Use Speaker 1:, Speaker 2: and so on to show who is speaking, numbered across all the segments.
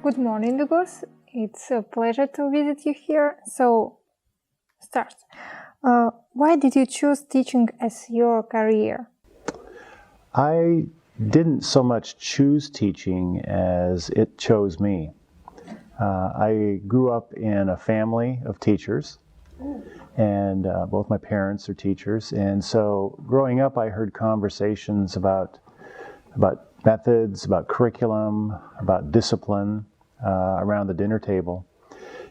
Speaker 1: Good morning, Douglas. It's a pleasure to visit you here. So, start. Why did you choose teaching as your career?
Speaker 2: I didn't so much choose teaching as it chose me. I grew up in a family of teachers, and both my parents are teachers. And so growing up, I heard conversations about methods, about curriculum, about discipline around the dinner table.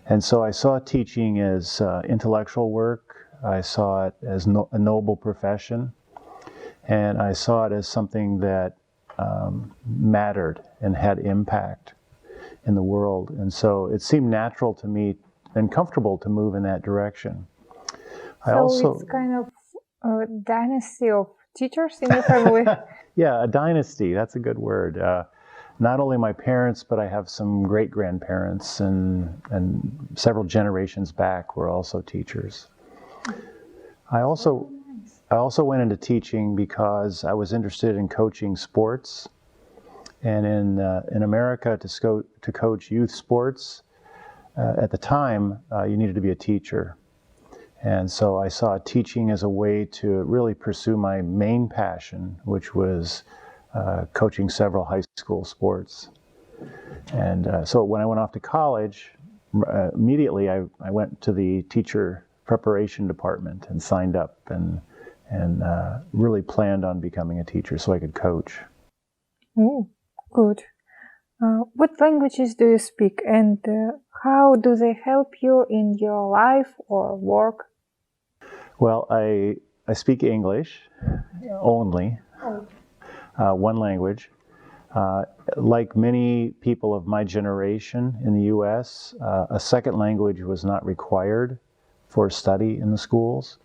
Speaker 2: And so I saw teaching as intellectual work. I saw it as a noble profession. And I saw it as something that mattered and had impact in the world. And so it seemed natural to me and comfortable to move in that direction.
Speaker 1: It's kind of a dynasty of teachers in your family?
Speaker 2: Yeah, a dynasty, that's a good word. Not only my parents, but I have some great-grandparents and several generations back were also teachers. I also went into teaching because I was interested in coaching sports. And in America, to coach youth sports, at the time, you needed to be a teacher. And so I saw teaching as a way to really pursue my main passion, which was coaching several high school sports. And so when I went off to college, immediately I went to the teacher preparation department and signed up and really planned on becoming a teacher so I could coach.
Speaker 1: Oh, good. What languages do you speak, and how do they help you in your life or work?
Speaker 2: Well, I speak English only, one language. Like many people of my generation in the U.S., a second language was not required for study in the schools.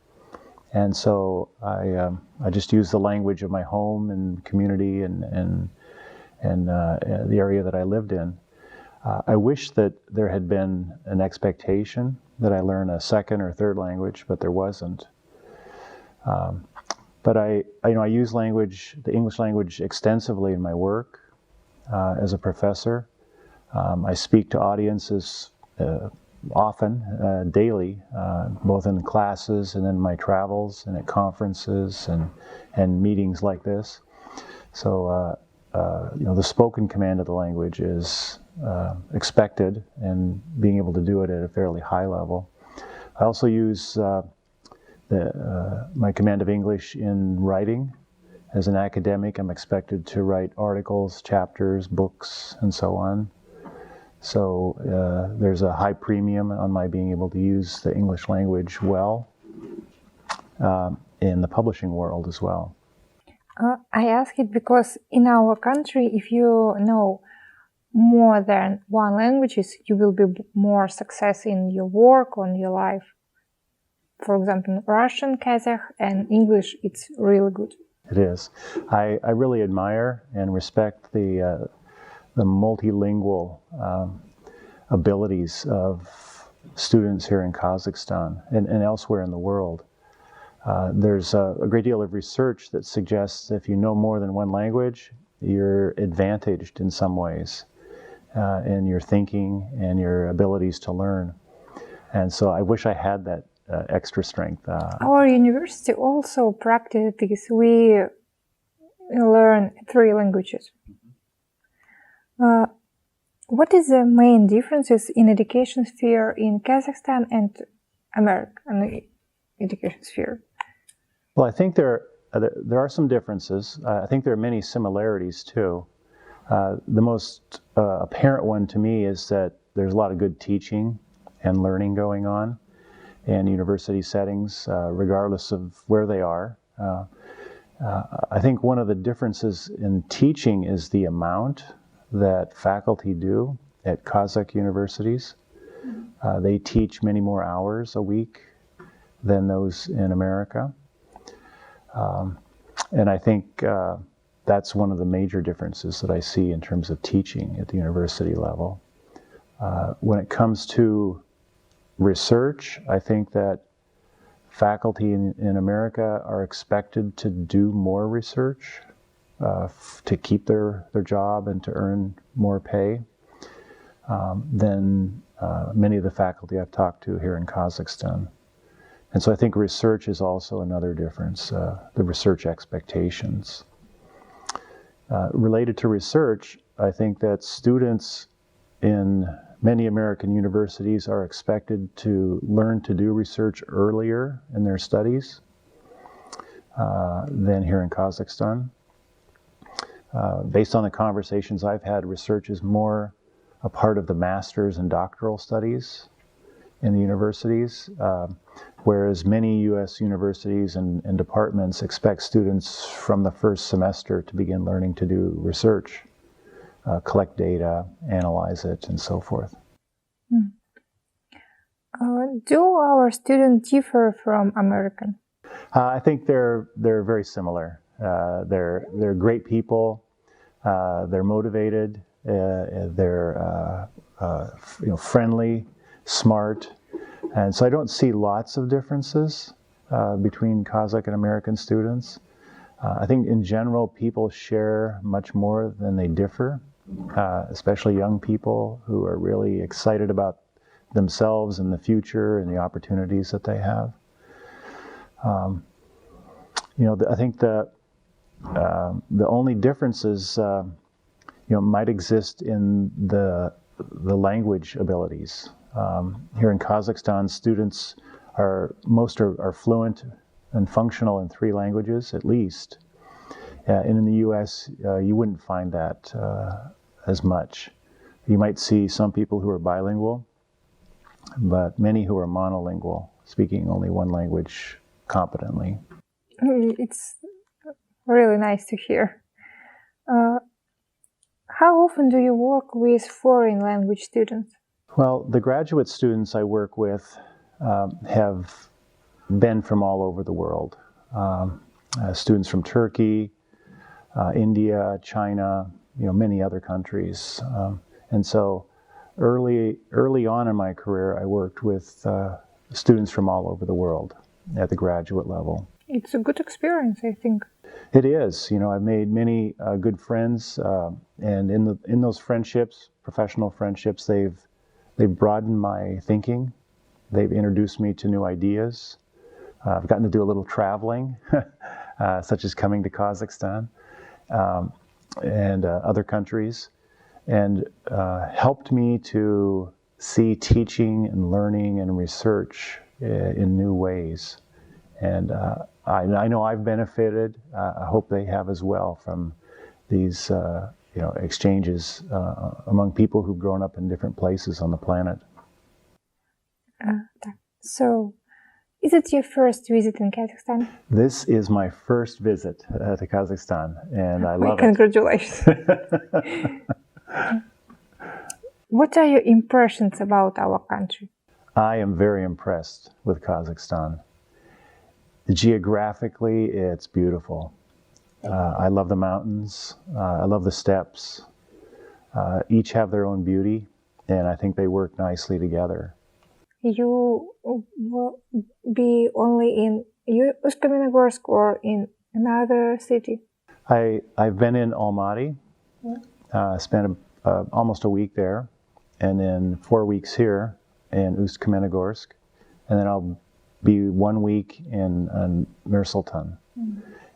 Speaker 2: And so I just used the language of my home and community and the area that I lived in. I wish that there had been an expectation that I learn a second or third language, but there wasn't. But I use the English language extensively in my work as a professor. I speak to audiences often, daily, both in classes and in my travels and at conferences and meetings like this. So, the spoken command of the language is expected, and being able to do it at a fairly high level. I also use my command of English in writing. As an academic, I'm expected to write articles, chapters, books, and so on. So there's a high premium on my being able to use the English language well in the publishing world as well.
Speaker 1: I ask it because in our country, if you know more than one language, you will be more success in your work, on your life. For example, Russian, Kazakh, and English, it's really good.
Speaker 2: It is. I really admire and respect the multilingual abilities of students here in Kazakhstan and elsewhere in the world. There's a great deal of research that suggests if you know more than one language, you're advantaged in some ways in your thinking and your abilities to learn. And so I wish I had that extra strength.
Speaker 1: Our university also practices this. We learn 3 languages. What is the main differences in education sphere in Kazakhstan and American education sphere?
Speaker 2: Well, I think there are some differences. I think there are many similarities too. The most apparent one to me is that there's a lot of good teaching and learning going on in university settings, regardless of where they are. I think one of the differences in teaching is the amount that faculty do at Kazakh universities. They teach many more hours a week than those in America. And I think that's one of the major differences that I see in terms of teaching at the university level. When it comes to research, I think that faculty in America are expected to do more research to keep their job and to earn more pay. than many of the faculty I've talked to here in Kazakhstan. And so I think research is also another difference, the research expectations. Related to research, I think that students in many American universities are expected to learn to do research earlier in their studies than here in Kazakhstan. Based on the conversations I've had, research is more a part of the master's and doctoral studies in the universities, whereas many U.S. universities and departments expect students from the first semester to begin learning to do research, collect data, analyze it, and so forth.
Speaker 1: Do our students differ from American?
Speaker 2: I think they're very similar. They're great people. They're motivated. They're friendly, smart, and so I don't see lots of differences between Kazakh and American students. I think in general people share much more than they differ, especially young people who are really excited about themselves and the future and the opportunities that they have. I think the only differences might exist in the language abilities. Here in Kazakhstan, students most are fluent and functional in 3 languages at least. And in the U.S., you wouldn't find that as much. You might see some people who are bilingual, but many who are monolingual, speaking only one language competently.
Speaker 1: It's really nice to hear. How often do you work with foreign language students?
Speaker 2: Well, the graduate students I work with have been from all over the world. Students from Turkey, India, China, many other countries. And so early on in my career, I worked with students from all over the world at the graduate level.
Speaker 1: It's a good experience, I think.
Speaker 2: It is. I've made many good friends, and in those friendships, professional friendships, they've broadened my thinking. They've introduced me to new ideas. I've gotten to do a little traveling, such as coming to Kazakhstan and other countries, and helped me to see teaching and learning and research in new ways. And I know I've benefited. I hope they have as well from these exchanges among people who've grown up in different places on the planet.
Speaker 1: So, is it your first visit in Kazakhstan?
Speaker 2: This is my first visit to Kazakhstan, and I love it.
Speaker 1: Congratulations. What are your impressions about our country?
Speaker 2: I am very impressed with Kazakhstan. Geographically, it's beautiful. I love the mountains. I love the steppes. Each have their own beauty, and I think they work nicely together.
Speaker 1: You will be only in Uсть-Каменогорск or in another city?
Speaker 2: I've been in Almaty, spent almost a week there, and then 4 weeks here in Uсть-Каменогорск, and then I'll be 1 week in Nur-Sultan.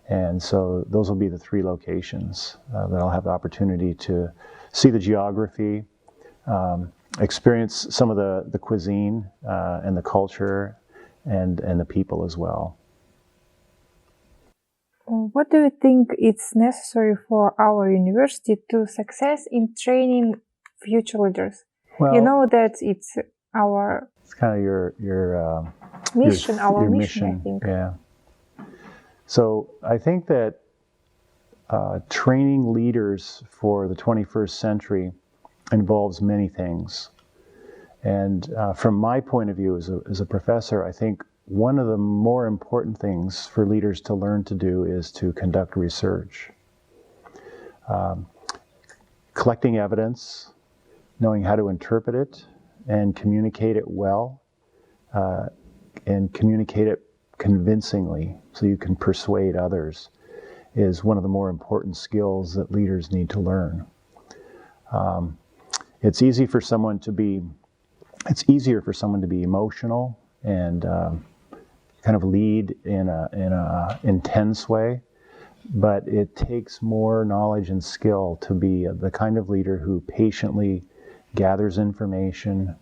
Speaker 2: And so those will be the 3 locations that I'll have the opportunity to see the geography, experience some of the cuisine and the culture and the people as well.
Speaker 1: What do you think is necessary for our university to success in training future leaders?
Speaker 2: Well,
Speaker 1: you know that it's our...
Speaker 2: It's kind of your
Speaker 1: mission, our
Speaker 2: your
Speaker 1: mission, I think.
Speaker 2: Yeah. So I think that training leaders for the 21st century involves many things. And from my point of view as a professor, I think one of the more important things for leaders to learn to do is to conduct research. Collecting evidence, knowing how to interpret it and communicate it well, and communicate it convincingly so you can persuade others is one of the more important skills that leaders need to learn. it's easier for someone to be emotional and kind of lead in a intense way, but it takes more knowledge and skill to be the kind of leader who patiently gathers information,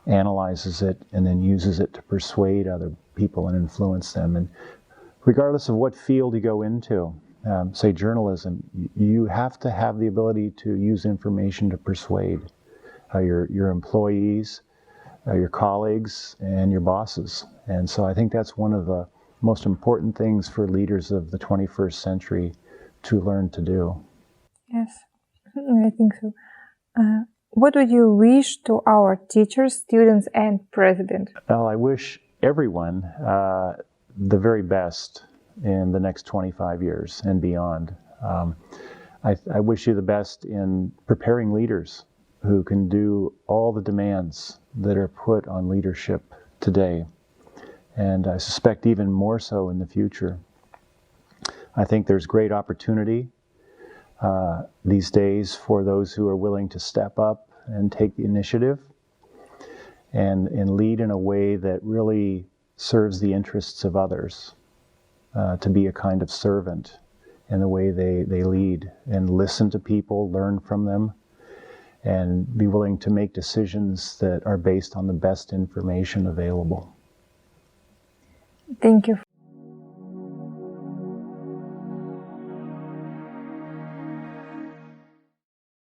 Speaker 2: analyzes it, and then uses it to persuade other people and influence them. And regardless of what field you go into, say journalism, you have to have the ability to use information to persuade your employees, your colleagues, and your bosses. And so I think that's one of the most important things for leaders of the 21st century to learn to do.
Speaker 1: Yes, I think so. What would you wish to our teachers, students, and president?
Speaker 2: Well, I wish everyone the very best in the next 25 years and beyond. I wish you the best in preparing leaders who can do all the demands that are put on leadership today, and I suspect even more so in the future. I think there's great opportunity these days for those who are willing to step up and take the initiative and lead in a way that really serves the interests of others, to be a kind of servant in the way they lead and listen to people, learn from them, and be willing to make decisions that are based on the best information available.
Speaker 1: Thank you